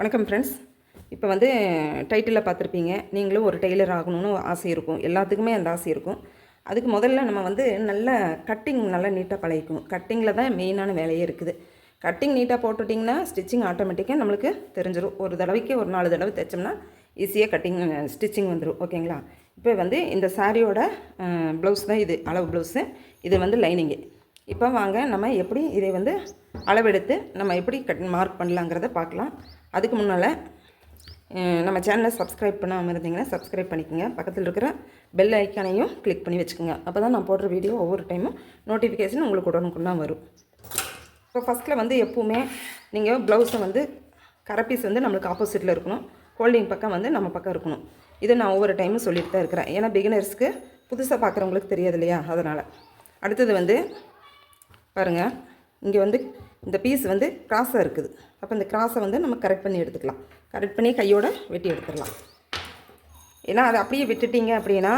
வணக்கம் ஃப்ரெண்ட்ஸ். இப்போ வந்து டைட்டிலில் பார்த்துருப்பீங்க, நீங்களும் ஒரு டெய்லர் ஆகணும்னு ஆசை இருக்கும். எல்லாத்துக்குமே அந்த ஆசை இருக்கும். அதுக்கு முதல்ல நம்ம வந்து நல்ல கட்டிங் நல்லா நீட்டாக பழகிக்கணும். கட்டிங்கில் தான் மெயினான வேலையே இருக்குது. கட்டிங் நீட்டாக போட்டுட்டிங்கன்னா ஸ்டிச்சிங் ஆட்டோமேட்டிக்காக நம்மளுக்கு தெரிஞ்சிடும். ஒரு தடவைக்கு ஒரு 4 தடவை தைச்சோம்னா ஈஸியாக ஸ்டிச்சிங் வந்துடும். ஓகேங்களா? இப்போ வந்து இந்த சாரியோட ப்ளவுஸ் தான் இது, அளவு ப்ளவுஸு. இது வந்து லைனிங்கு. இப்போ வாங்க நம்ம எப்படி இதை வந்து அளவெடுத்து நம்ம எப்படி மார்க் பண்ணலாங்கிறத பார்க்கலாம். அதுக்கு முன்னால் நம்ம சேனலை சப்ஸ்கிரைப் பண்ணாமல் இருந்தீங்கன்னா சப்ஸ்கிரைப் பண்ணிக்கோங்க. பக்கத்தில் இருக்கிற பெல் ஐக்கானையும் கிளிக் பண்ணி வச்சுக்கோங்க. அப்போ தான் நான் போடுற வீடியோ ஒவ்வொரு டைமும் நோட்டிஃபிகேஷன் உங்களுக்கு உடனுக்குள்ளே வரும். இப்போ ஃபஸ்ட்டில் வந்து எப்போவுமே நீங்கள் ப்ளவுஸை வந்து கரப்பீஸ் வந்து நம்மளுக்கு ஆப்போசிட்டில் இருக்கணும், ஹோல்டிங் பக்கம் வந்து நம்ம பக்கம் இருக்கணும். இதை நான் ஒவ்வொரு டைமும் சொல்லிட்டு தான் இருக்கிறேன். ஏன்னா பிகினர்ஸ்க்கு புதுசாக பார்க்குறவங்களுக்கு தெரியாது இல்லையா, அதனால். அடுத்தது வந்து பாருங்கள், இங்கே வந்து இந்த பீஸ் வந்து கிராஸாக இருக்குது. அப்போ இந்த கிராஸை வந்து நம்ம கரெக்ட் பண்ணி எடுத்துக்கலாம். கரெக்ட் பண்ணி கையோடு வெட்டி எடுத்துடலாம். ஏன்னா அதை அப்படியே விட்டுட்டிங்க அப்படின்னா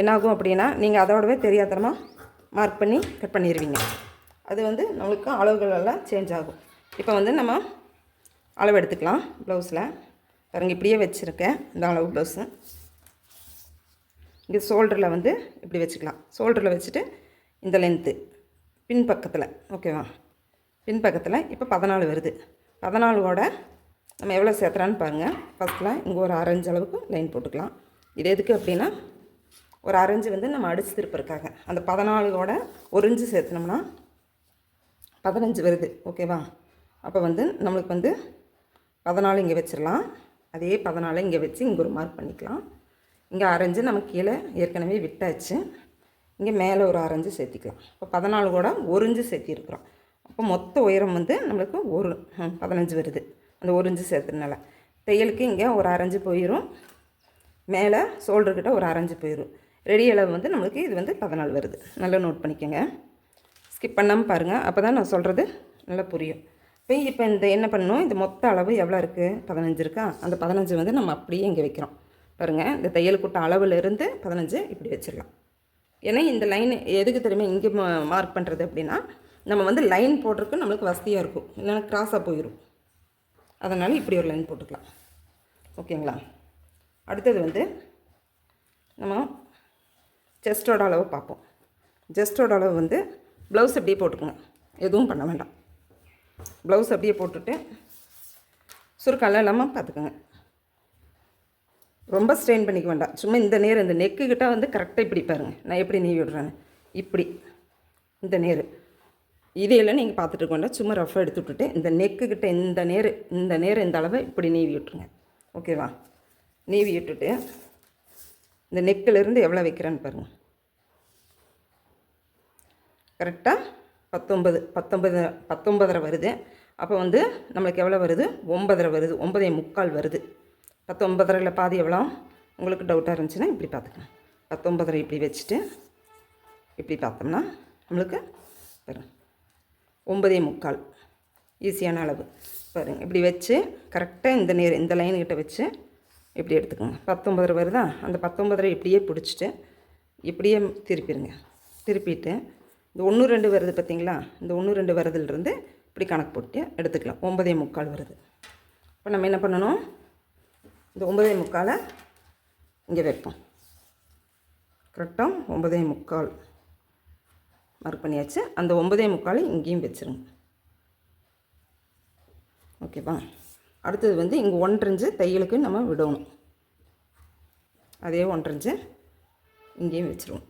என்னாகும் அப்படின்னா நீங்கள் அதோடவே தெரியாதனமாக மார்க் பண்ணி கட் பண்ணிடுவீங்க. அது வந்து நம்மளுக்கு அளவுகளெல்லாம் சேஞ்ச் ஆகும். இப்போ வந்து நம்ம அளவு எடுத்துக்கலாம். ப்ளவுஸில் பாருங்கள், இப்படியே வச்சுருக்கேன் இந்த அளவு ப்ளவுஸு. இங்கே ஷோல்டரில் வந்து இப்படி வச்சுக்கலாம். ஷோல்டரில் வச்சுட்டு இந்த லென்த்து பின்பக்கத்தில், ஓகேவா, பின்பக்கத்தில் இப்போ 14 வருது. 14ஓட நம்ம எவ்வளோ சேர்த்துறான்னு பாருங்கள். ஃபஸ்ட்டில் இங்கே ஒரு 1/2 இன்ச் அளவுக்கு லைன் போட்டுக்கலாம். இது எதுக்கு அப்படின்னா ஒரு 1/2 இன்ச் வந்து நம்ம அடித்து திருப்பிருக்காங்க. அந்த 14ஓட 1 இன்ச்சு சேர்த்துனோம்னா 15 வருது. ஓகேவா? அப்போ வந்து நம்மளுக்கு வந்து 14 இங்கே வச்சிடலாம். அதே 14 இங்கே வச்சு இங்கே ஒரு மார்க் பண்ணிக்கலாம். இங்கே 1/2 இன்ச்சு நம்ம கீழே ஏற்கனவே விட்டாச்சு. இங்கே மேலே ஒரு 1/2 இன்ச்சு சேர்த்திக்கலாம். இப்போ 14 கூட 1 இன்ச்சு சேர்த்திருக்கிறோம். அப்போ மொத்த உயரம் வந்து நம்மளுக்கு 15 வருது. அந்த 1 இன்ச்சு சேர்த்துனால தையலுக்கு இங்கே ஒரு 1/2 இன்ச்சு போயிடும், மேலே ஷோல்டர்கிட்ட ஒரு 1/2 இன்ச்சு போயிடும். ரெடி அளவு வந்து நம்மளுக்கு இது வந்து 14 வருது. நல்லா நோட் பண்ணிக்கோங்க, ஸ்கிப் பண்ணாமல் பாருங்கள். அப்போ தான் நான் சொல்கிறது நல்லா புரியும். இப்போ இந்த என்ன பண்ணணும், இந்த மொத்த அளவு எவ்வளோ இருக்குது, 15 இருக்கா. அந்த 15 வந்து நம்ம அப்படியே இங்கே வைக்கிறோம். பாருங்கள், இந்த தையல் கூட்ட அளவுலேருந்து 15 இப்படி வச்சிடலாம். ஏன்னா இந்த லைன் எதுக்கு தெரியுமா இங்கே மார்க் பண்ணுறது அப்படின்னா, நம்ம வந்து லைன் போடுறதுக்கு நம்மளுக்கு வசதியாக இருக்கும், இல்லைன்னா கிராஸாக போயிடும். அதனால் இப்படி ஒரு லைன் போட்டுக்கலாம். ஓகேங்களா? அடுத்தது வந்து நம்ம செஸ்டோட அளவு பார்ப்போம். செஸ்டோட அளவு வந்து ப்ளவுஸ் அப்படியே போட்டுக்கோங்க, எதுவும் பண்ண வேண்டாம். ப்ளவுஸ் அப்படியே போட்டுட்டு சுருக்கெல்லாம் இல்லாமல் பார்த்துக்கோங்க. ரொம்ப ஸ்ட்ரெயின் பண்ணிக்க வேண்டாம். சும்மா இந்த நேர் இந்த நெக்குக்கிட்ட வந்து கரெக்டாக இப்படி பாருங்கள், நான் எப்படி நீவி விடுறேன்னு. இப்படி இந்த நேர் இதையெல்லாம் நீங்கள் பார்த்துட்டு இருக்க வேண்டாம். சும்மா ரஃபாக எடுத்து விட்டுட்டு இந்த நெக்குக்கிட்ட இந்த நேர் இந்த அளவை இப்படி நீவி விட்டுருங்க. ஓகேவா? நீவி விட்டுட்டு இந்த நெக்கிலேருந்து எவ்வளோ வைக்கிறேன்னு பாருங்கள். கரெக்டாக 19 வருது. அப்போ வந்து நம்மளுக்கு எவ்வளோ வருது, 9.5 வருது, 9.75 வருது. 19.5 பாதி எவ்வளோ உங்களுக்கு டவுட்டாக இருந்துச்சுன்னா இப்படி பார்த்துக்கலாம். 19.5 இப்படி வச்சுட்டு இப்படி பார்த்தோம்னா நம்மளுக்கு பாருங்கள் 9.75 ஈஸியான அளவு. பாருங்கள், இப்படி வச்சு கரெக்டாக இந்த லைனுக்கிட்ட வச்சு இப்படி எடுத்துக்கோங்க. 19 வருதா, அந்த 19 இப்படியே பிடிச்சிட்டு இப்படியே திருப்பிடுங்க. திருப்பிட்டு இந்த 1 2 வருது பார்த்திங்களா, இந்த 1 2 வரதுலேருந்து இப்படி கணக்கு போட்டு எடுத்துக்கலாம். 9.75 வருது. இப்போ நம்ம என்ன பண்ணணும், இந்த 9.75 இங்கே வைப்போம். கரெக்டாக 9.75 மார்க் பண்ணியாச்சு. அந்த 9.75 இங்கேயும் வச்சுருங்க. ஓகேவா? அடுத்தது வந்து இங்கே 1 இன்ச்சு தையலுக்கு நம்ம விடணும். அதே 1 இன்ச்சு இங்கேயும் வச்சுருவோம்.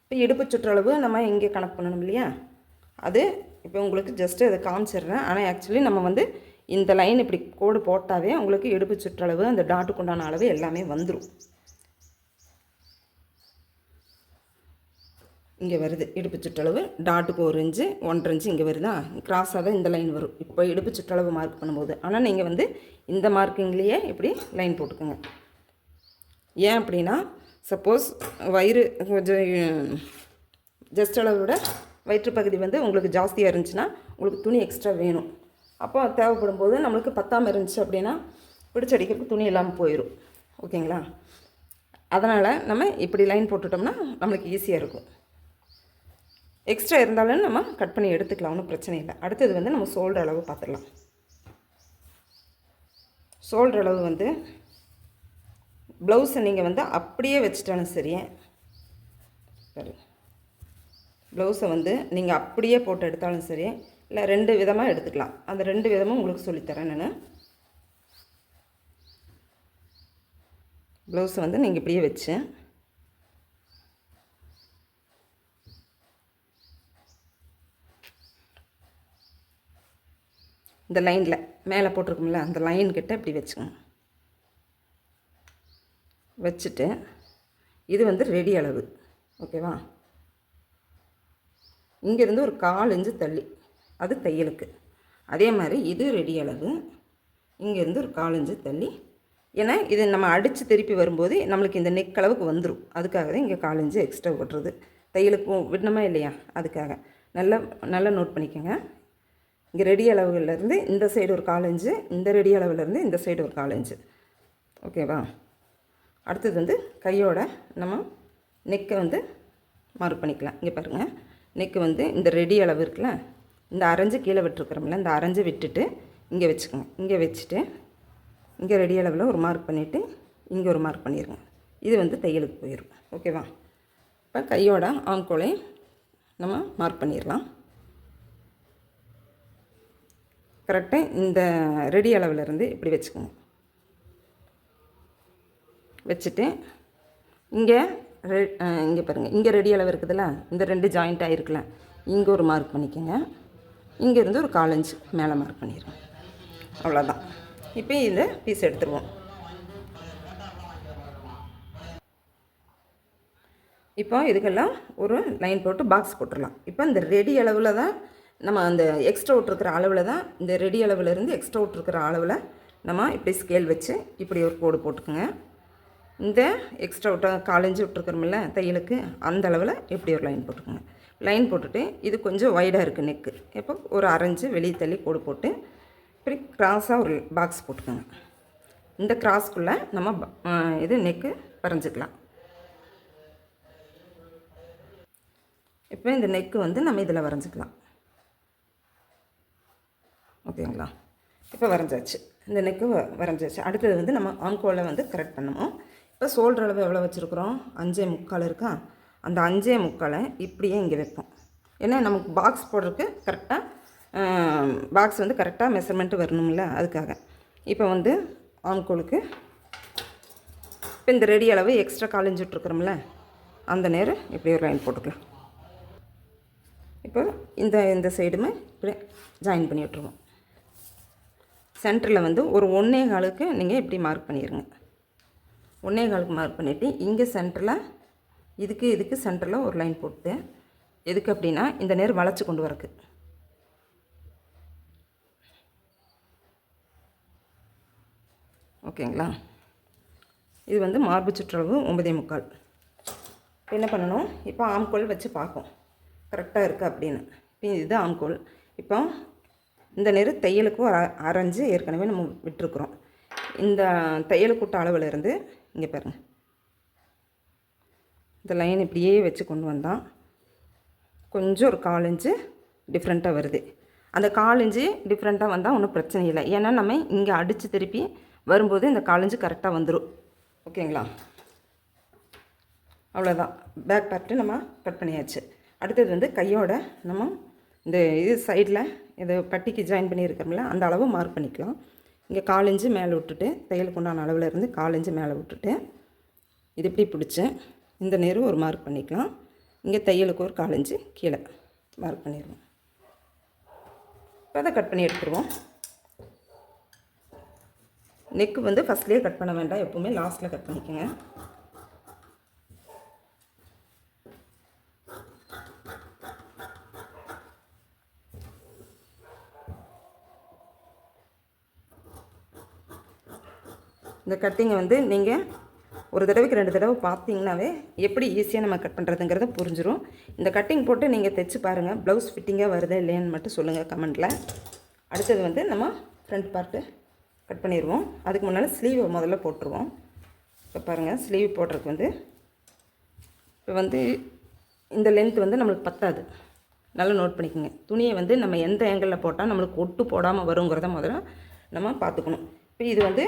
இப்போ இடுப்பு சுற்றளவு நம்ம இங்கே கணக்கு பண்ணணும் இல்லையா, அது இப்போ உங்களுக்கு ஜஸ்ட்டு அதை காமிச்சிடுறேன். ஆனால் ஆக்சுவலி நம்ம வந்து இந்த லைன் இப்படி கோடு போட்டாவே உங்களுக்கு இடுப்பு சுற்றளவு அந்த டாட்டுக்கு உண்டான அளவு எல்லாமே வந்துடும். இங்கே வருது இடுப்பு சுற்றளவு, டாட்டுக்கு 1 இன்ச்சு 1 இன்ச்சு இங்கே வருதா, கிராஸாக தான் இந்த லைன் வரும் இப்போ இடுப்பு சுற்றளவு மார்க் பண்ணும்போது. ஆனால் நீங்கள் வந்து இந்த மார்க்கிங்லேயே இப்படி லைன் போட்டுக்கோங்க. ஏன் அப்படின்னா சப்போஸ் வயிறு கொஞ்சம் ஜஸ்ட் அளவை விட வயிற்று பகுதி வந்து உங்களுக்கு ஜாஸ்தியாக இருந்துச்சுன்னா உங்களுக்கு துணி எக்ஸ்ட்ரா வேணும். அப்போ தேவைப்படும் போது நம்மளுக்கு பத்தாமல் இருந்துச்சு அப்படின்னா பிடிச்சடிக்கிறதுக்கு துணி இல்லாமல் போயிடும். ஓகேங்களா? அதனால் நம்ம இப்படி லைன் போட்டுட்டோம்னா நம்மளுக்கு ஈஸியாக இருக்கும். எக்ஸ்ட்ரா இருந்தாலும் நம்ம கட் பண்ணி எடுத்துக்கலாம், ஒன்றும் பிரச்சனை இல்லை. அடுத்தது வந்து நம்ம ஷோல்டர் அளவு பார்த்துடலாம். ஷோல்டர் அளவு வந்து ப்ளவுஸை நீங்கள் வந்து அப்படியே வச்சுட்டாலும் சரி, ப்ளவுஸை வந்து நீங்கள் அப்படியே போட்டு எடுத்தாலும் சரி, இல்லை 2 விதமாக எடுத்துக்கலாம். அந்த 2 விதமும் உங்களுக்கு சொல்லித்தரேன் நான். ப்ளவுஸை வந்து நீங்கள் இப்படியே வச்சு இந்த லைனில் மேலே போட்டிருக்கும்ல அந்த லைன் கிட்ட இப்படி வச்சுக்கோங்க. வச்சுட்டு இது வந்து ரெடி அளவு, ஓகேவா? இங்கேருந்து ஒரு 1/4 இன்ச்சு தள்ளி அது தையலுக்கு. அதே மாதிரி இது ரெடி அளவு, இங்கேருந்து ஒரு 1/4 இன்ச்சு தள்ளி. ஏன்னா இது நம்ம அடித்து திருப்பி வரும்போது நம்மளுக்கு இந்த நெக் அளவுக்கு வந்துடும். அதுக்காக தான் இங்கே 1/4 இன்ச்சு எக்ஸ்ட்ரா விட்டுறது. தையலுக்கும் விடணுமா இல்லையா, அதுக்காக நல்லா நோட் பண்ணிக்கோங்க. இங்கே ரெடி அளவுலேருந்து இந்த சைடு ஒரு 1/4 இன்ச்சு, இந்த ரெடி அளவுலேருந்து இந்த சைடு ஒரு 1/4 இன்ச்சு, ஓகேவா? அடுத்தது வந்து கையோட நம்ம நெக்கை வந்து மார்க் பண்ணிக்கலாம். இங்கே பாருங்கள், நெக்கு வந்து இந்த ரெடி அளவு இருக்குல்ல, இந்த அரைஞ்சு கீழே விட்டுருக்குறோம்ல, இந்த அரைஞ்சு விட்டுட்டு இங்கே வச்சுக்கோங்க. இங்கே வச்சுட்டு இங்கே ரெடி அளவில் ஒரு மார்க் பண்ணிவிட்டு இங்கே ஒரு மார்க் பண்ணிடுங்க. இது வந்து தையலுக்கு போயிடும், ஓகேவா? இப்போ கையோட ஆம்கோலை நம்ம மார்க் பண்ணிடலாம். கரெக்டாக இந்த ரெடி அளவுலேருந்து இப்படி வச்சுக்கோங்க. வச்சுட்டு இங்கே இங்கே பாருங்கள், இங்கே ரெடி அளவு இருக்குதுல்ல, இந்த 2 ஜாயிண்ட் ஆகிருக்குல்ல, இங்கே ஒரு மார்க் பண்ணிக்கோங்க. இங்கேருந்து ஒரு 1/4 இன்ச்சு மேலே மார்க் பண்ணிடுவோம். அவ்வளோதான். இப்போ இந்த பீஸ் எடுத்துருவோம். இப்போ இதுக்கெல்லாம் ஒரு லைன் போட்டு பாக்ஸ் போட்டுடலாம். இப்போ இந்த ரெடி அளவில் தான் நம்ம அந்த எக்ஸ்ட்ரா விட்ருக்கிற அளவில் தான், இந்த ரெடி அளவுலேருந்து எக்ஸ்ட்ரா விட்ருக்கிற அளவில் நம்ம இப்படி ஸ்கேல் வச்சு இப்படி ஒரு கோடு போட்டுக்குங்க. இந்த எக்ஸ்ட்ரா விட்ட 1/4 இன்ச்சு விட்ருக்குறோமில்ல தையலுக்கு, அந்த அளவில் இப்படி ஒரு லைன் போட்டுக்கோங்க. லைன் போட்டுட்டு இது கொஞ்சம் வைடாக இருக்குது நெக்கு. இப்போ ஒரு அரைஞ்சு வெளியே தள்ளி கோடு போட்டு இப்படி கிராஸாக ஒரு பாக்ஸ் போட்டுக்கோங்க. இந்த கிராஸ்க்குள்ளே நம்ம இது நெக்கு வரைஞ்சிக்கலாம். இப்போ இந்த நெக்கு வந்து நம்ம இதில் வரைஞ்சிக்கலாம், ஓகேங்களா? இப்போ வரைஞ்சாச்சு, இந்த நெக்கு வரைஞ்சாச்சு. அடுத்தது வந்து நம்ம ஆம்கோலை வந்து கரெக்ட் பண்ணணும். இப்போ ஷோல்டர் அளவு எவ்வளோ வச்சுருக்குறோம், 5.75 இருக்கா? அந்த 5.75 இப்படியே இங்கே வைப்போம். ஏன்னா நமக்கு பாக்ஸ் போடுறதுக்கு கரெக்டாக பாக்ஸ் வந்து கரெக்டாக மெஷர்மெண்ட்டு வரணும்ல, அதுக்காக. இப்போ வந்து ஆம்கோலுக்கு இப்போ இந்த ரெடி அளவு எக்ஸ்ட்ரா 1/4 இன்ச்சு விட்ருக்குறோம்ல, அந்த நேரம் இப்படி ஒரு லைன் போட்டுக்கலாம். இப்போ இந்த சைடுமே இப்படி ஜாயின் பண்ணி விட்ருவோம். சென்டரில் வந்து ஒரு 1.25க்கு நீங்கள் இப்படி மார்க் பண்ணிடுங்க. 1.25க்கு மார்க் பண்ணிவிட்டு இங்கே சென்டரில் இதுக்கு சென்டரில் ஒரு லைன் போட்டு, எதுக்கு அப்படின்னா இந்த நேரம் வளைச்சி கொண்டு வரக்கு. ஓகேங்களா? இது வந்து மார்பு சுற்றளவு 9.25. என்ன பண்ணணும், இப்போ ஆம்கோல் வச்சு பார்ப்போம் கரெக்டாக இருக்குது அப்படின்னு. இப்போ இது ஆம்கோல். இப்போ இந்த நேரம் தையலுக்கும் அரைஞ்சு ஏற்கனவே நம்ம விட்டுருக்குறோம். இந்த தையலுக்கூட்ட அளவுலேருந்து இங்கே பாருங்கள், இந்த லைன் இப்படியே வச்சு கொண்டு வந்தால் கொஞ்சம் ஒரு 1/4 இன்ச்சு டிஃப்ரெண்ட்டாக வருது. அந்த 1/4 இன்ச்சு டிஃப்ரெண்ட்டாக வந்தால் ஒன்றும் பிரச்சனை இல்லை. ஏன்னா நம்ம இங்கே அடித்து திருப்பி வரும்போது இந்த 1/4 இன்ச்சு கரெக்டாக வந்துடும், ஓகேங்களா? அவ்வளோதான். பேக் பார்ட்டு நம்ம கட் பண்ணியாச்சு. அடுத்தது வந்து கையோட நம்ம இந்த இது சைடில் இது பட்டிக்கு ஜாயின் பண்ணியிருக்கிறோம்ல, அந்த அளவு மார்க் பண்ணிக்கலாம். இங்கே 1/4 இன்ச்சு மேலே விட்டுட்டு, தையலுக்கு உண்டான அளவில் இருந்து 1/4 இன்ச்சு மேலே விட்டுட்டு இது இப்படி பிடிச்சி இந்த நேரம் ஒரு மார்க் பண்ணிக்கலாம். இங்கே தையலுக்கு ஒரு 1/4 இன்ச்சு கீழே மார்க் பண்ணிடுவோம். இப்போ அதை கட் பண்ணி எடுத்துருவோம். நெக்கு வந்து ஃபஸ்ட்லேயே கட் பண்ண வேண்டாம், எப்போவுமே லாஸ்ட்டில் கட் பண்ணிக்கோங்க. இந்த கட்டிங்கை வந்து நீங்கள் ஒரு தடவைக்கு 2 தடவை பார்த்தீங்கன்னாவே எப்படி ஈஸியாக நம்ம கட் பண்ணுறதுங்கிறத புரிஞ்சிடும். இந்த கட்டிங் போட்டு நீங்கள் தைச்சி பாருங்கள், ப்ளவுஸ் ஃபிட்டிங்காக வருதா இல்லையான்னு மட்டும் சொல்லுங்கள் கமெண்ட்டில். அடுத்தது வந்து நம்ம ஃப்ரண்ட் பார்ட்டு கட் பண்ணிடுவோம். அதுக்கு முன்னால் ஸ்லீவை முதல்ல போட்டுருவோம். இப்போ பாருங்கள், ஸ்லீவ் போடுறதுக்கு வந்து இப்போ வந்து இந்த லென்த் வந்து நம்மளுக்கு பத்தாது, நல்லா நோட் பண்ணிக்கோங்க. துணியை வந்து நம்ம எந்த ஏங்கிளில் போட்டால் நம்மளுக்கு ஒட்டு போடாமல் வருங்கிறத முதல்ல நம்ம பார்த்துக்கணும். இப்போ இது வந்து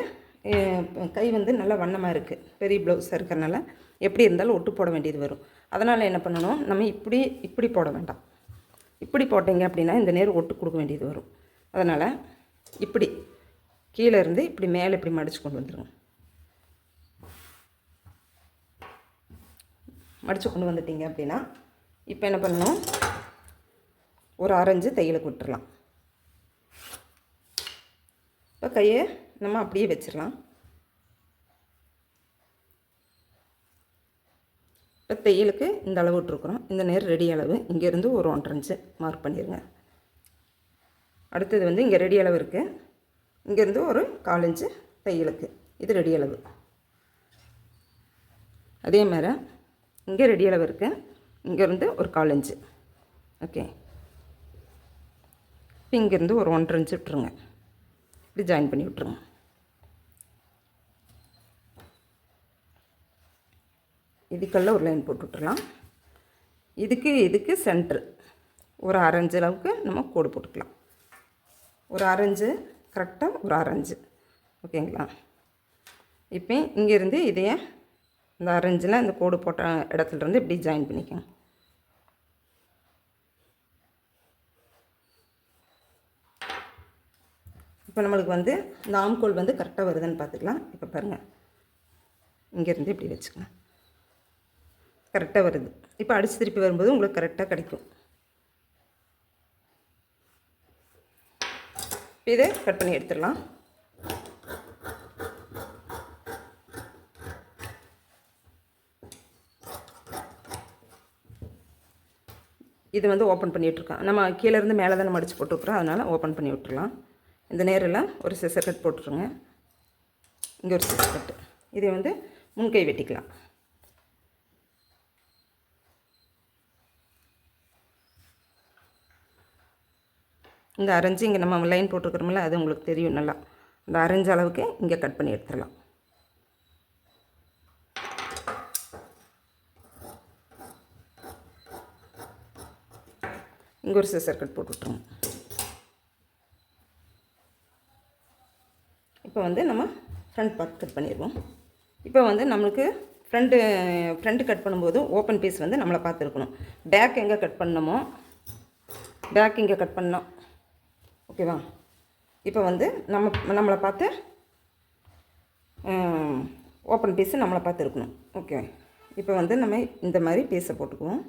கை வந்து நல்லா வண்ணமாக இருக்குது, பெரிய ப்ளவுஸாக இருக்கிறனால எப்படி இருந்தாலும் ஒட்டு போட வேண்டியது வரும். அதனால் என்ன பண்ணணும், நம்ம இப்படி போட வேண்டாம். இப்படி போட்டிங்க அப்படின்னா இந்த நேரம் ஒட்டு கொடுக்க வேண்டியது வரும். அதனால் இப்படி கீழே இருந்து இப்படி மேலே இப்படி மடித்து கொண்டு வந்துடுங்க. மடித்து கொண்டு வந்துட்டீங்க அப்படின்னா இப்போ என்ன பண்ணணும், ஒரு அரைஞ்சு தையலுக்கு விட்டுறலாம். இப்போ கையை நம்ம அப்படியே வச்சிடலாம். இப்போ தையலுக்கு இந்த அளவு விட்டுருக்குறோம். இந்த நேரம் ரெடி அளவு இங்கேருந்து ஒரு 1.5 இன்ச்சு மார்க் பண்ணிடுங்க. அடுத்தது வந்து இங்கே ரெடி அளவு இருக்குது, இங்கேருந்து ஒரு 1/4 இன்ச்சு தையலுக்கு, இது ரெடி அளவு. அதே மாதிரி இங்கே ரெடி அளவு இருக்குது, இங்கேருந்து ஒரு 1/4 இன்ச்சு. ஓகே, இப்போ இங்கேருந்து ஒரு 1.5 இன்ச்சு விட்டுருங்க. இப்படி ஜாயின் பண்ணி விட்டுருங்க. இதுக்கெல்லாம் ஒரு லைன் போட்டு விட்டுறலாம். இதுக்கு சென்ட்ரு ஒரு 1/2 இன்ச்சு அளவுக்கு நம்ம கோடு போட்டுக்கலாம். ஒரு 1/2 இன்ச்சு கரெக்டாக ஒரு 1/2 இன்ச்சு. ஓகேங்களா? இப்போ இங்கேருந்து இதையே இந்த 1/2 இன்ச்சில் இந்த கோடு போட்ட இடத்துலேருந்து இப்படி ஜாயின் பண்ணிக்கோங்க. இப்போ நம்மளுக்கு வந்து இந்த ஆம்கோல் வந்து கரெக்டாக வருதுன்னு பார்த்துக்கலாம். இப்போ பாருங்கள், இங்கேருந்து இப்படி வச்சுக்கலாம், கரெக்டாக வருது. இப்போ அடித்து திருப்பி வரும்போது உங்களுக்கு கரெக்டாக கிடைக்கும். இதை கட் பண்ணி எடுத்துடலாம். இது வந்து ஓப்பன் பண்ணி விட்ருக்கோம். நம்ம கீழேருந்து மேலே தான் மடித்து போட்டுருக்குறோம், அதனால் ஓப்பன் பண்ணி விட்டுருலாம். இந்த நேரில் ஒரு சிசர் கட் போட்டுருங்க. இங்கே ஒரு சிசர் கட்டு, இதை வந்து முன்கை வெட்டிக்கலாம். இந்த அரைஞ்சி இங்கே நம்ம லைன் போட்டுருக்குறோம்ல, அது உங்களுக்கு தெரியும் நல்லா. இந்த அரைஞ்ச அளவுக்கு இங்கே கட் பண்ணி எடுத்துடலாம். இங்கே ஒரு சிசர் கட் போட்டு விட்ருங்க. இப்போ வந்து நம்ம ஃப்ரண்ட் பார்ட் கட் பண்ணிடுவோம். இப்போ வந்து நம்மளுக்கு ஃப்ரண்ட்டு கட் பண்ணும்போது ஓப்பன் பீஸ் வந்து நம்மளை பார்த்துருக்கணும். பேக் எங்கே கட் பண்ணணுமோ பேக் இங்கே கட் பண்ணோம். ஓகேவா? இப்போ வந்து நம்மளை பார்த்து ஓப்பன் பீஸு நம்மளை பார்த்து இருக்கணும். ஓகே, இப்போ வந்து நம்ம இந்த மாதிரி பீஸை போட்டுக்குவோம்.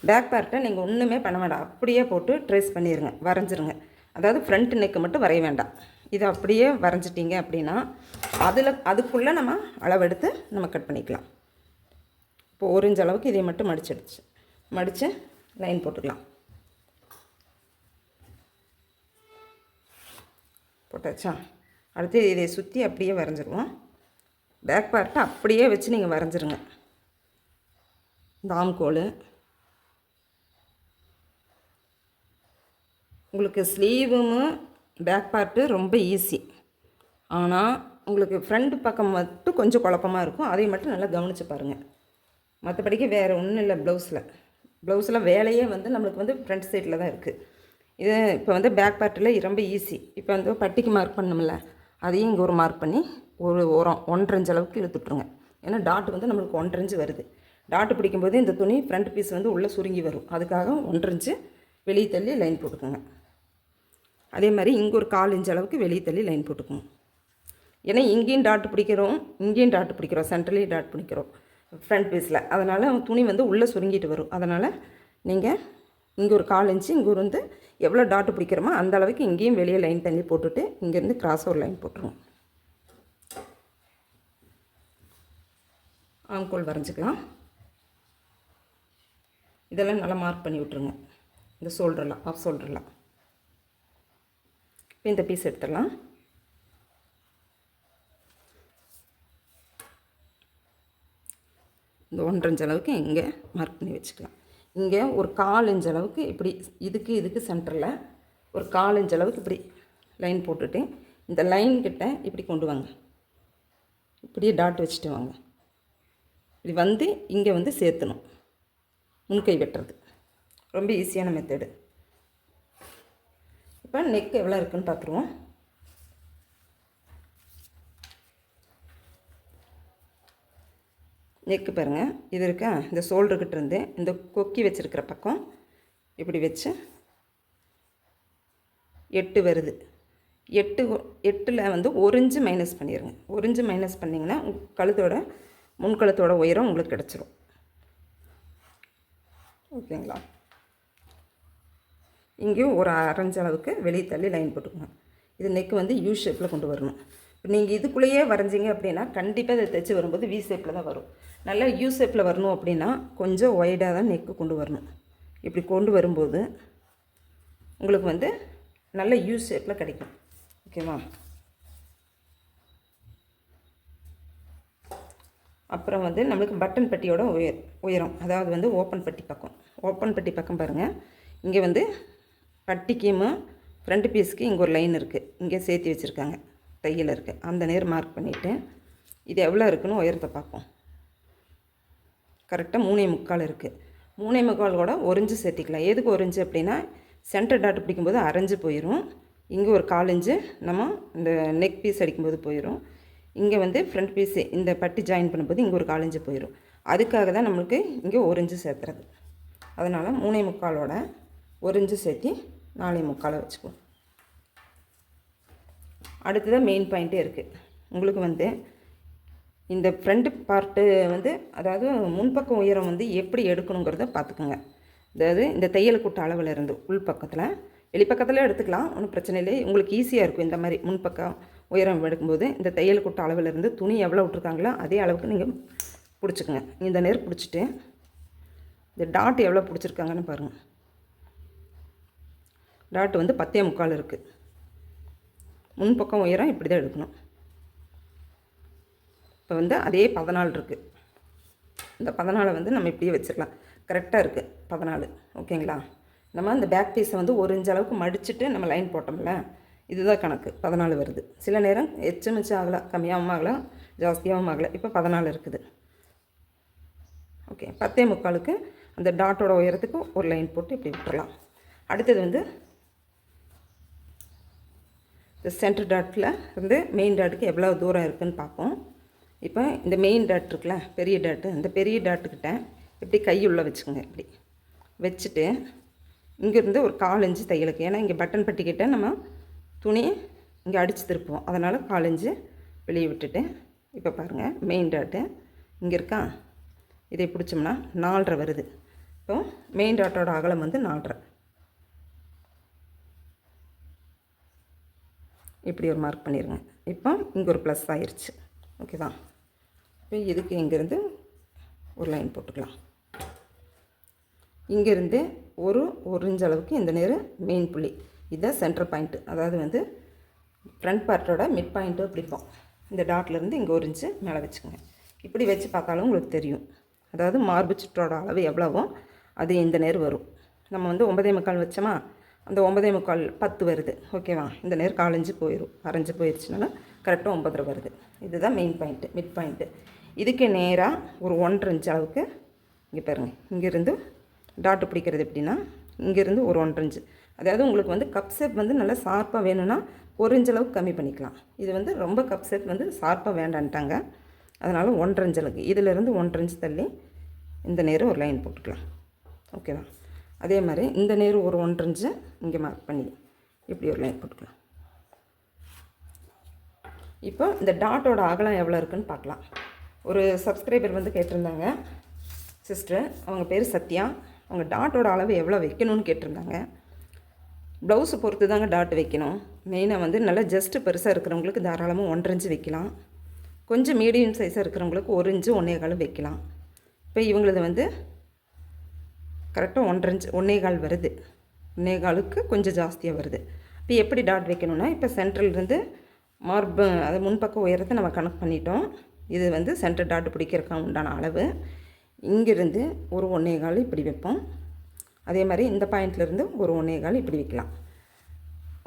பேக் பார்ட்டை நீங்கள் ஒன்றுமே பண்ண வேண்டாம், அப்படியே போட்டு ட்ரேஸ் பண்ணிடுங்க, வரைஞ்சிருங்க. அதாவது ஃப்ரண்ட் நெக்கு மட்டும் வரைய வேண்டாம். இதை அப்படியே வரைஞ்சிட்டிங்க அப்படின்னா அதுக்குள்ளே நம்ம அளவெடுத்து நம்ம கட் பண்ணிக்கலாம். இப்போ 1 இன்ச் அளவுக்கு இதை மட்டும் மடித்து லைன் போட்டுக்கலாம். போட்டாச்சா? அடுத்து இதை சுற்றி அப்படியே வரைஞ்சிருவோம். பேக் பார்ட்டை அப்படியே வச்சு நீங்கள் வரைஞ்சிருங்க. இந்த ஆம்கோல் உங்களுக்கு ஸ்லீவும் பேக் பார்ட்டு ரொம்ப ஈஸி. ஆனால் உங்களுக்கு ஃப்ரண்ட் பக்கம் மட்டும் கொஞ்சம் குழப்பமாக இருக்கும். அதை மட்டும் நல்லா கவனித்து பாருங்கள். மற்றபடிக்கு வேறு ஒன்றும் இல்லை. ப்ளவுஸில் வேலையே வந்து நம்மளுக்கு வந்து ஃப்ரண்ட் சைடில் தான் இருக்குது. இது இப்போ வந்து பேக் பார்ட்டில் ரொம்ப ஈஸி. இப்போ வந்து பட்டிக்கு மார்க் பண்ணோம்ல, அதையும் இங்கே ஒரு மார்க் பண்ணி ஒரு 1.5 இன்ச் அளவுக்கு இழுத்துட்ருங்க. ஏன்னா டாட் வந்து நம்மளுக்கு 1.5 இன்ச் வருது. டாட்டு பிடிக்கும்போது இந்த துணி ஃப்ரண்ட் பீஸ் வந்து உள்ளே சுருங்கி வரும். அதுக்காக 1.5 இன்ச்சு வெளியே தள்ளி லைன் போட்டுக்கோங்க. அதே மாதிரி இங்கே ஒரு 1/4 இன்ச் அளவுக்கு வெளியே தள்ளி லைன் போட்டுக்கோங்க. ஏன்னா இங்கேயும் டாட்டு பிடிக்கிறோம், சென்ட்ரலையும் டாட் பிடிக்கிறோம் ஃப்ரண்ட் பீஸில். அதனால் துணி வந்து உள்ளே சுருங்கிட்டு வரும். அதனால் நீங்கள் இங்கே ஒரு 1/4 இன்ச்சு, இங்கே வந்து எவ்வளோ டாட்டு பிடிக்கிறோமோ அந்த அளவுக்கு இங்கேயும் வெளியே லைன் தள்ளி போட்டுட்டு இங்கேருந்து கிராஸ் ஒரு லைன் போட்டுருவோம். ஆம்கோல் வரைஞ்சிக்கலாம். இதெல்லாம் நல்லா மார்க் பண்ணி விட்ருங்க. இந்த ஷோல்டர்லாம், ஆஃப் ஷோல்டர்லாம். இப்போ இந்த பீஸ் எடுத்துடலாம். இந்த 1.5 இன்ச் அளவுக்கு இங்கே மார்க் பண்ணி வச்சுக்கலாம். இங்கே ஒரு 1/4 இன்ச் அளவுக்கு இப்படி இதுக்கு சென்டரில் ஒரு 1/4 இன்ச் அளவுக்கு இப்படி லைன் போட்டுட்டு இந்த லைன் கிட்ட இப்படி கொண்டு வாங்க. இப்படியே டாட் வச்சுட்டு வாங்க. இப்படி வந்து இங்கே வந்து சேர்த்தணும். முன்கை வெட்டுறது ரொம்ப ஈஸியான மெத்தடு. இப்போ நெக் எவ்வளோ இருக்குதுன்னு பார்த்துருவோம். நெக்கு பாருங்கள், இது இருக்கா, இந்த ஷோல்டர்கிட்ட இருந்து இந்த கொக்கி வச்சுருக்கிற பக்கம் இப்படி வச்சு 8 வருது. 8ல் வந்து 1 இன்ச்சு மைனஸ் பண்ணிடுங்க. 1 இன்ச்சு மைனஸ் பண்ணிங்கன்னா கழுத்தோட முன்கழுத்தோட உயரம் உங்களுக்கு கிடச்சிரும். ஓகேங்களா? இங்கேயும் ஒரு 1/2 இன்ச் அளவுக்கு வெளியே தள்ளி லைன் போட்டுக்கோங்க. இது நெக்கு வந்து யூ ஷேப்பில் கொண்டு வரணும். இப்போ நீங்கள் இதுக்குள்ளேயே வரைஞ்சிங்க அப்படின்னா கண்டிப்பாக இதை தைச்சி வரும்போது வி ஷேப்பில் தான் வரும். நல்லா யூ ஷேப்பில் வரணும் அப்படின்னா கொஞ்சம் ஒய்டாக தான் நெக்கு கொண்டு வரணும். இப்படி கொண்டு வரும்போது உங்களுக்கு வந்து நல்ல யூ ஷேப்பில் கிடைக்கும். ஓகேவா? அப்புறம் வந்து நம்மளுக்கு பட்டன் பட்டியோட உயரம், அதாவது வந்து ஓப்பன் பட்டி பக்கம் பாருங்கள், இங்கே வந்து பட்டிக்கும் ஃப்ரண்ட் பீஸுக்கு இங்கே ஒரு லைன் இருக்குது, இங்கே சேர்த்து வச்சுருக்காங்க, தையல் இருக்குது. அந்த நேர் மார்க் பண்ணிவிட்டு இது எவ்வளோ இருக்குன்னு உயரத்தை பார்ப்போம். கரெக்டாக 3.25 இருக்குது. 3.25 கூட 1 இன்ச்சு சேர்த்திக்கலாம். எதுக்கு 1 இன்ச்சு அப்படின்னா சென்டர் டாட் பிடிக்கும்போது அரைஞ்சு போயிடும். இங்கே ஒரு 1/4 இன்ச்சு நம்ம இந்த நெக் பீஸ் அடிக்கும்போது போயிடும். இங்கே வந்து ஃப்ரண்ட் பீஸு இந்த பட்டி ஜாயின் பண்ணும்போது இங்கே ஒரு 1/4 இன்ச்சு போயிடும். அதுக்காக தான் நம்மளுக்கு இங்கே 1 இன்ச்சு சேர்த்துறது. அதனால் 3.25 1 இன்ச்சு சேர்த்தி 4.25 வச்சுக்குவோம். அடுத்ததான் மெயின் பாயிண்ட்டே இருக்குது. உங்களுக்கு வந்து இந்த ஃப்ரண்ட் பார்ட்டு வந்து அதாவது முன்பக்கம் உயரம் வந்து எப்படி எடுக்கணுங்கிறத பார்த்துக்குங்க. அதாவது இந்த தையல் கூட்ட அளவில் இருந்து உள் பக்கத்தில் வெளிப்பக்கத்தில் எடுத்துக்கலாம், ஒன்றும் பிரச்சனை இல்லை. உங்களுக்கு ஈஸியாக இருக்கும் இந்த மாதிரி முன்பக்கம் உயரம் எடுக்கும்போது. இந்த தையல் கூட்ட அளவில் இருந்து துணி எவ்வளோ விட்ருக்காங்களோ அதே அளவுக்கு நீங்கள் பிடிச்சிக்குங்க. இந்த நேர் பிடிச்சிட்டு இந்த டாட் எவ்வளோ பிடிச்சிருக்காங்கன்னு பாருங்கள். டாட் வந்து 10.25 இருக்குது. முன்பக்கம் உயரம் இப்படி தான் எடுக்கணும். இப்போ வந்து அதே 14 இருக்குது. இந்த 14 வந்து நம்ம இப்படியே வச்சிடலாம். கரெக்டாக இருக்குது 14. ஓகேங்களா? நம்ம இந்த பேக் பீஸை வந்து 1 இன்ச் அளவுக்கு மடிச்சுட்டு நம்ம லைன் போட்டோம்ல, இதுதான் கணக்கு. 14 வருது. சில நேரம் மிச்சம் ஆகலாம், கம்மியாகவும் ஆகலாம், ஜாஸ்தியாகவும் ஆகலை. இப்போ 14 இருக்குது. ஓகே, 10.25க்கு அந்த டாட்டோட உயரத்துக்கு ஒரு லைன் போட்டு இப்படி விட்டுறலாம். அடுத்தது வந்து இந்த சென்டர் டாட்டில் இருந்து மெயின் டாட்டுக்கு எவ்வளோ தூரம் இருக்குதுன்னு பார்ப்போம். இப்போ இந்த மெயின் டாட் இருக்குல்ல, பெரிய டாட்டு, இந்த பெரிய டாட்டுக்கிட்ட இப்படி கை உள்ளே வச்சுக்கோங்க. இப்படி வச்சுட்டு இங்கேருந்து ஒரு 1/4 இன்ச்சு தையலுக்கு, ஏன்னா இங்கே பட்டன் பட்டிக்கிட்ட நம்ம துணி இங்கே அடித்து திருப்போம், அதனால் 1/4 இன்ச்சு வெளியே விட்டுட்டு இப்போ பாருங்கள் மெயின் டாட்டு இங்கே இருக்கா, இதை பிடிச்சோம்னா 4.5 வருது. இப்போ மெயின் டாட்டோட அகலம் வந்து 4.5. இப்படி ஒரு மார்க் பண்ணிடுங்க. இப்போ இங்கே ஒரு ப்ளஸ் ஆயிடுச்சு. ஓகேவா? இப்போ இதுக்கு இங்கேருந்து ஒரு லைன் போட்டுக்கலாம். இங்கேருந்து ஒரு இன்ச் அளவுக்கு இந்த நேர் மெயின் புள்ளி, இதுதான் சென்டர் பாயிண்ட்டு. அதாவது வந்து ஃப்ரண்ட் பார்ட்டோட மிட் பாயிண்ட்டு பிடிப்போம். இந்த டாட்லேருந்து இங்கே 1 இன்ச்சு மேலே வச்சுக்கோங்க. இப்படி வச்சு பார்த்தாலும் உங்களுக்கு தெரியும். அதாவது மார்பு சுற்றோட அளவு எவ்வளவோ அது இந்த நேர் வரும். நம்ம வந்து 9.25 வச்சோமா, அந்த 9.25 10 வருது. ஓகேவா? இந்த நேர் 1/4 இன்ச்சு போயிடும். அரைஞ்சு போயிடுச்சுனாலும் கரெக்டாக 9.5 வருது. இதுதான் மெயின் பாயிண்ட்டு, மிட் பாயிண்ட்டு. இதுக்கு நேராக ஒரு 1.5 இன்ச் அளவுக்கு இங்கே பாருங்கள், இங்கேருந்து டாட்டு பிடிக்கிறது எப்படின்னா இங்கேருந்து ஒரு 1.5 இன்ச்சு. அதாவது உங்களுக்கு வந்து கப் ஷேப் வந்து நல்லா ஷார்ப்பாக வேணும்னா 1 இன்ச் அளவுக்கு கம்மி பண்ணிக்கலாம். இது வந்து ரொம்ப கப் ஷேப் வந்து ஷார்ப்பாக வேண்டான்ட்டாங்க, அதனால் 1.5 இன்ச் அளவுக்கு இதிலேருந்து 1.5 இன்ச் தள்ளி இந்த நேரம் ஒரு லைன் போட்டுக்கலாம். ஓகேவா? அதே மாதிரி இந்த நேரம் ஒரு 1.5 இன்ச்சு இங்கே மார்க் பண்ணி இப்படி ஒரு லைன் போட்டுக்கலாம். இப்போ இந்த டாட்டோட அகலம் எவ்வளோ இருக்குதுன்னு பார்க்கலாம். ஒரு சப்ஸ்கிரைபர் வந்து கேட்டிருந்தாங்க, சிஸ்டர், அவங்க பேர் சத்யா, அவங்க டாட்டோட அளவு எவ்வளோ வைக்கணும்னு கேட்டிருந்தாங்க. ப்ளவுஸை பொறுத்து தாங்க டாட் வைக்கணும். மெயினாக வந்து நல்லா ஜஸ்ட்டு பெருசாக இருக்கிறவங்களுக்கு தாராளமாக 1.5 இன்ச்சு வைக்கலாம். கொஞ்சம் மீடியம் சைஸாக இருக்கிறவங்களுக்கு 1 இன்ச்சு 1.25 வைக்கலாம். இப்போ இவங்களது வந்து கரெக்டாக 1.5 இன்ச்சு 1.25 வருது. 1.25க்கு கொஞ்சம் ஜாஸ்தியாக வருது. இப்போ எப்படி டாட் வைக்கணும்னா, இப்போ சென்ட்ரல்லேருந்து மார்பு அது முன்பக்க உயரத்தை நம்ம கணக்கு பண்ணிட்டோம். இது வந்து சென்டர் டாட் பிடிக்கிறதுக்கு உண்டான அளவு. இங்கேருந்து ஒரு 1.25 இப்படி வைப்போம். அதே மாதிரி இந்த பாயிண்ட்லேருந்து ஒரு 1.25 இப்படி வைக்கலாம்.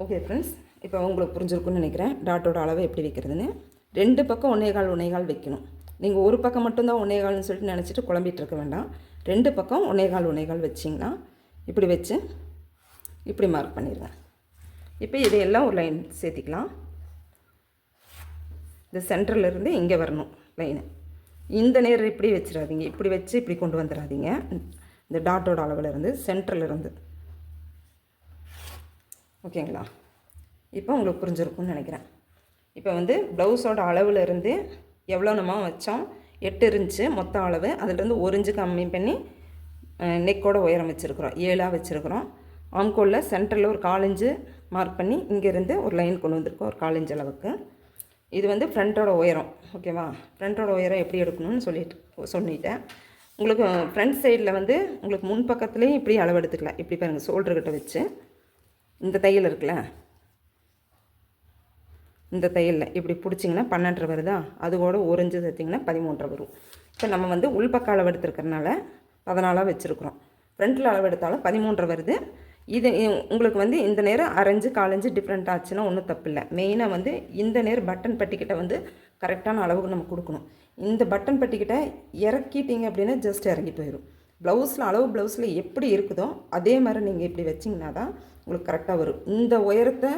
ஓகே ஃப்ரெண்ட்ஸ், இப்போ உங்களுக்கு புரிஞ்சிருக்குன்னு நினைக்கிறேன் டாட்டோட அளவு எப்படி வைக்கிறதுன்னு. 2 பக்கம் 1.25 வைக்கணும். நீங்கள் ஒரு பக்கம் மட்டும்தான் 1.25ன்னு சொல்லிட்டு நினச்சிட்டு குழம்பிட்டு இருக்க வேண்டாம். 2 பக்கம் 1.25 வச்சிங்கன்னா இப்படி வச்சு இப்படி மார்க் பண்ணிடுங்க. இப்போ இதையெல்லாம் ஒரு லைன் சேர்த்திக்கலாம். இந்த சென்டர்லேருந்து இங்கே வரணும் லைனு. இந்த நேர் இப்படி வச்சிடாதீங்க, இப்படி வச்சு இப்படி கொண்டு வந்துடாதீங்க. இந்த டாட்டோட அளவில் இருந்து சென்டரில் இருந்து. ஓகேங்களா? இப்போ உங்களுக்கு புரிஞ்சிருக்கும்னு நினைக்கிறேன். இப்போ வந்து ப்ளவுஸோட அளவில் இருந்து எவ்வளோ நம்ம வச்சோம், 8 இருந்துச்சு மொத்த அளவு. அதிலேருந்து 1 இன்ச்சு கம்மி பண்ணி நெக்கோட உயரம் வச்சுருக்குறோம், 7ஆக வச்சுருக்குறோம். ஆம்கோலில் சென்டரில் ஒரு 4 இன்ச்சு மார்க் பண்ணி இங்கேருந்து ஒரு லைன் கொண்டு வந்திருக்கோம், ஒரு 4 இன்ச் அளவுக்கு. இது வந்து ஃப்ரண்ட்டோட உயரம். ஓகேவா? ஃப்ரண்ட்டோட உயரம் எப்படி எடுக்கணும்னு சொல்லிட்டேன். உங்களுக்கு ஃப்ரண்ட் சைடில் வந்து உங்களுக்கு முன் பக்கத்துலேயும் இப்படி அளவு எடுத்துக்கலாம். இப்படி பாருங்கள், ஷோல்டர்கிட்ட வச்சு இந்த தையல் இருக்குல்ல, இந்த தையலில் இப்படி பிடிச்சிங்கன்னா 12 வருதா, அது கூட 1 இன்ச்சு சேர்த்திங்கன்னா 13 வரும். இப்போ நம்ம வந்து உள்பக்க அளவு எடுத்துருக்கறனால 14ஆக வச்சுருக்குறோம். ஃப்ரண்ட்டில் அளவு எடுத்தாலும் 13 வருது. இது உங்களுக்கு வந்து இந்த நேரம் 1/2 இன்ச்சு 1/4 இன்ச்சு டிஃப்ரெண்ட் ஆச்சுன்னா ஒன்றும் தப்பு இல்லை. மெயினாக வந்து இந்த நேரம் பட்டன் பட்டிக்கிட்ட வந்து கரெக்டான அளவுக்கு நம்ம கொடுக்கணும். இந்த பட்டன் பட்டிக்கிட்ட இறக்கிட்டீங்க அப்படின்னா ஜஸ்ட் இறங்கி போயிடும். ப்ளவுஸில் அளவு ப்ளவுஸில் எப்படி இருக்குதோ அதே மாதிரி நீங்கள் இப்படி வச்சிங்கன்னா தான் உங்களுக்கு கரெக்டாக வரும். இந்த உயரத்தை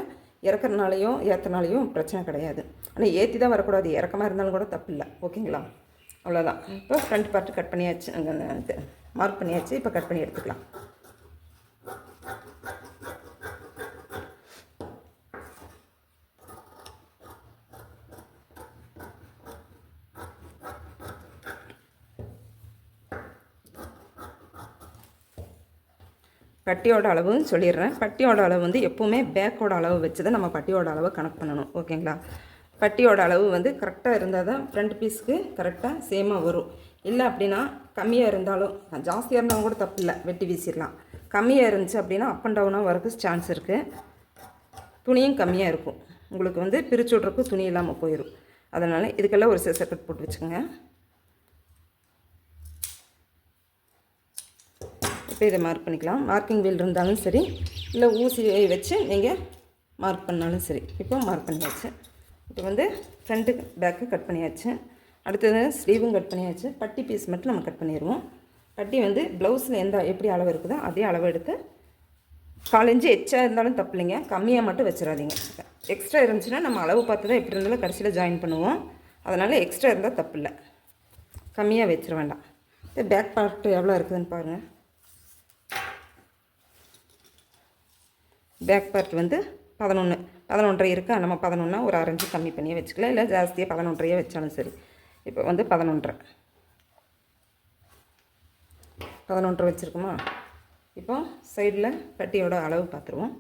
இறக்குறனாலையும் ஏற்றனாலையும் பிரச்சனை கிடையாது. ஆனால் ஏற்றி தான் வரக்கூடாது, இறக்கமாக இருந்தாலும் கூட தப்பு இல்லை. ஓகேங்களா? அவ்வளோதான். இப்போ ஃப்ரண்ட் பார்ட்டு கட் பண்ணியாச்சு, மார்க் பண்ணியாச்சு. இப்போ கட் பண்ணி எடுத்துக்கலாம். பட்டியோட அளவுன்னு சொல்லிடுறேன். பட்டியோட அளவு வந்து எப்போவுமே பேக்கோட அளவு வச்சு தான் நம்ம பட்டியோட அளவு கணக்கு பண்ணணும். ஓகேங்களா? பட்டியோட அளவு வந்து கரெக்டாக இருந்தால் தான் ஃப்ரண்ட் பீஸ்க்கு கரெக்டாக சேமாக வரும். இல்லை அப்படின்னா கம்மியாக இருந்தாலும், ஜாஸ்தியாக இருந்தாலும் கூட தப்பு இல்லை, வெட்டி வீசிடலாம். கம்மியாக இருந்துச்சு அப்படின்னா அப் அண்ட் டவுனாக வரக்கு சான்ஸ் இருக்குது. துணியும் கம்மியாக இருக்கும், உங்களுக்கு வந்து பிரித்து விட்றக்கு துணி இல்லாமல் போயிடும். அதனால் இதுக்கெல்லாம் ஒரு சிசர் கட் போட்டு வச்சுக்கோங்க. இப்போ இதை மார்க் பண்ணிக்கலாம். மார்க்கிங் வீல் இருந்தாலும் சரி, இல்லை ஊசியை வச்சு நீங்கள் மார்க் பண்ணாலும் சரி. இப்போ மார்க் பண்ணியாச்சு. இப்போ வந்து ஃப்ரண்ட்டு பேக்கு கட் பண்ணியாச்சு. அடுத்தது ஸ்லீவும் கட் பண்ணியாச்சு. பட்டி பீஸ் மட்டும் நம்ம கட் பண்ணிடுவோம். பட்டி வந்து ப்ளவுஸில் எப்படி அளவு இருக்குதோ அதே அளவு எடுத்து 4 இன்ச்சு எக்ஸ்ட்ரா இருந்தாலும் தப்பு இல்லைங்க, கம்மியாக மட்டும் வச்சிடாதீங்க. எக்ஸ்ட்ரா இருந்துச்சுன்னா நம்ம அளவு பார்த்து தான் எப்படி இருந்தாலும் கடைசியில் ஜாயின் பண்ணுவோம். அதனால் எக்ஸ்ட்ரா இருந்தால் தப்பு இல்லை, கம்மியாக வச்சிட வேண்டாம். இப்போ பேக் பார்ட்டு எவ்வளோ இருக்குதுன்னு பாருங்கள். பேக் பார்ட் வந்து 11 இருக்கா. நம்ம 11 ஒரு 1/2 இன்ச்சு கம்மி பண்ணியே வச்சுக்கலாம், இல்லை ஜாஸ்தியாக 11 வச்சாலும் சரி. இப்போ வந்து 11 வச்சுருக்கோமா. இப்போ சைடில் பட்டியோட அளவு பார்த்துருவோம்.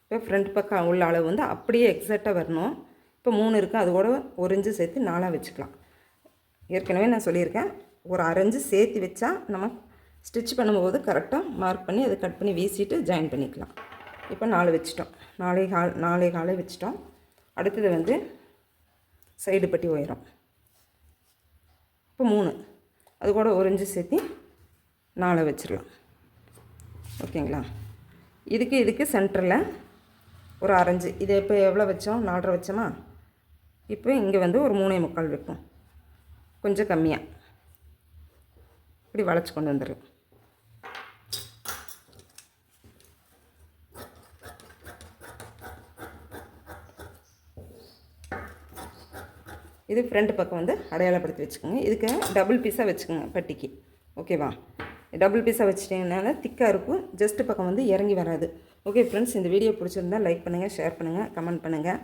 இப்போ ஃப்ரண்ட் பக்கம் உள்ள அளவு வந்து அப்படியே எக்ஸாக்டாக வரணும். இப்போ 3 இருக்குது, அது கூட 1 இன்ச்சு சேர்த்து 4ஆக வச்சுக்கலாம். ஏற்கனவே நான் சொல்லியிருக்கேன், ஒரு 1/2 இன்ச்சு சேர்த்து வச்சா நம்ம ஸ்டிச் பண்ணும்போது கரெக்டாக மார்க் பண்ணி அதை கட் பண்ணி வீசிட்டு ஜாயின் பண்ணிக்கலாம். இப்போ 4 வச்சிட்டோம், 4.25 வச்சிட்டோம். அடுத்தது வந்து சைடு பட்டி உயரம் இப்போ 3, அது கூட 1 இன்ச்சு சேர்த்து 4 வச்சிடலாம். ஓகேங்களா? இதுக்கு சென்டரில் ஒரு 1/2 இன்ச்சு, இது இப்போ எவ்வளோ வச்சோம், 4.5 வச்சோமா. இப்போ இங்கே வந்து ஒரு 3.25 வைப்போம், கொஞ்சம் கம்மியாக இப்படி வளைச்சி கொண்டு வந்துடும். இது ஃப்ரண்ட் பக்கம் வந்து அடையாளப்படுத்தி வச்சுக்கோங்க. இதுக்கு டபுள் பீஸாக வச்சுக்கோங்க பட்டிக்கு. ஓகேவா? டபுள் பீஸாக வச்சுட்டிங்கனால திக்காக இருக்கும், ஜஸ்ட்டு பக்கம் வந்து இறங்கி வராது. ஓகே ஃப்ரெண்ட்ஸ், இந்த வீடியோ பிடிச்சிருந்தால் லைக் பண்ணுங்கள், ஷேர் பண்ணுங்கள், கமெண்ட் பண்ணுங்கள்.